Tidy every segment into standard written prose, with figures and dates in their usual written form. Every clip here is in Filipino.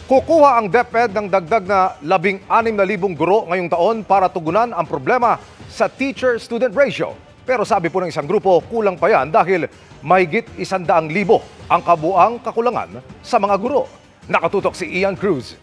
Kukuha ang DepEd ng dagdag na 16,000 guro ngayong taon para tugunan ang problema sa teacher-student ratio. Pero sabi po ng isang grupo, kulang pa yan dahil mahigit 100,000 ang kabuang kakulangan sa mga guro. Nakatutok si Ian Cruz.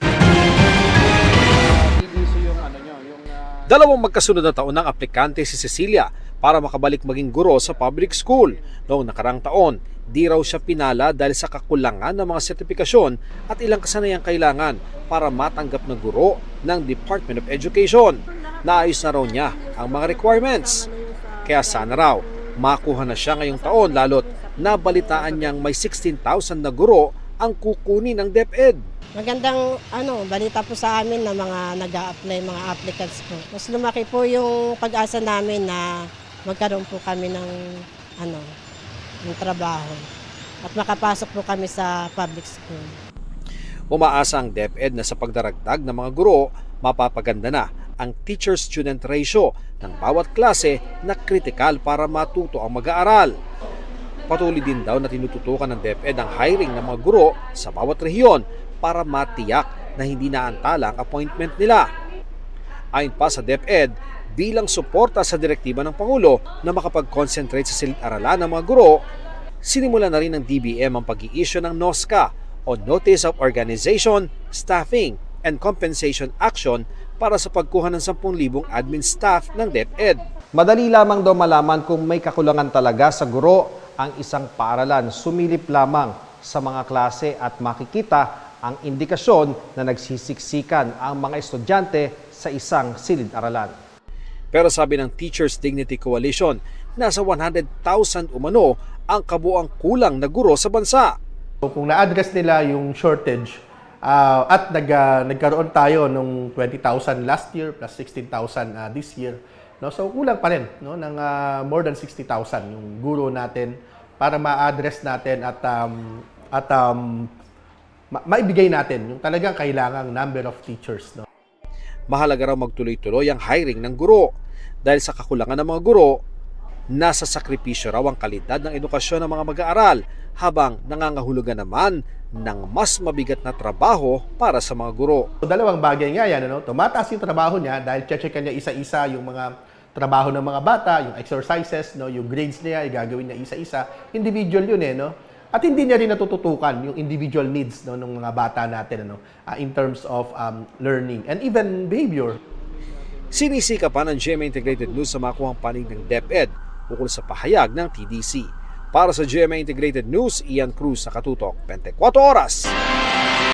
Dalawang magkasunod na taon ng aplikante si Cecilia para makabalik maging guro sa public school. Noong nakarang taon, di raw siya pinala dahil sa kakulangan ng mga sertipikasyon at ilang kasanayang kailangan para matanggap na guro ng Department of Education. Naayos na raw niya ang mga requirements. Kaya sana raw makuha na siya ngayong taon lalo't nabalitaan niyang may 16,000 na guro ang kukunin ng DepEd. Magandang balita po sa amin na mga nag-a-apply, mga applicants po. Mas lumaki po yung pag-asa namin na magkaroon po kami ng trabaho at makapasok po kami sa public school. Umaasa ang DepEd na sa pagdaragdag ng mga guro, mapapaganda na ang teacher-student ratio ng bawat klase na kritikal para matuto ang mag-aaral. Patuloy din daw na tinututukan ng DepEd ang hiring ng mga guro sa bawat rehiyon para matiyak na hindi naantala ang appointment nila. Ayon pa sa DepEd, bilang suporta sa direktiba ng Pangulo na makapag-concentrate sa silid-aralan ng mga guro, sinimula na rin ng DBM ang pag-i-issue ng NOSCA o Notice of Organization, Staffing, and Compensation Action para sa pagkuha ng 10,000 admin staff ng DepEd. Madali lamang daw malaman kung may kakulangan talaga sa guro ang isang paaralan. Sumilip lamang sa mga klase at makikita ang indikasyon na nagsisiksikan ang mga estudyante sa isang silid-aralan. Pero sabi ng Teachers Dignity Coalition, nasa 100,000 umano ang kabuang kulang na guro sa bansa. Kung na-address nila yung shortage at nagkaroon tayo ng 20,000 last year plus 16,000 this year, no? So kulang pa rin ng more than 60,000 yung guro natin para ma-address natin at maibigay natin yung talagang kailangang number of teachers. No? Mahalaga raw magtuloy-tuloy ang hiring ng guro. Dahil sa kakulangan ng mga guro, nasa sakripisyo raw ang kalidad ng edukasyon ng mga mag-aaral habang nangangahulugan naman ng mas mabigat na trabaho para sa mga guro. Dalawang bagay nga yan. Tumataas yung trabaho niya dahil checkan niya isa-isa yung mga trabaho ng mga bata, yung exercises, yung grades niya, gagawin niya isa-isa. Individual yun At hindi niya rin natututukan yung individual needs ng mga bata natin in terms of learning and even behavior. Sinisika pa ng GMA Integrated News sa makuhang panig ng DepEd ukol sa pahayag ng TDC. Para sa GMA Integrated News, Ian Cruz, Nakatutok, 24 Oras.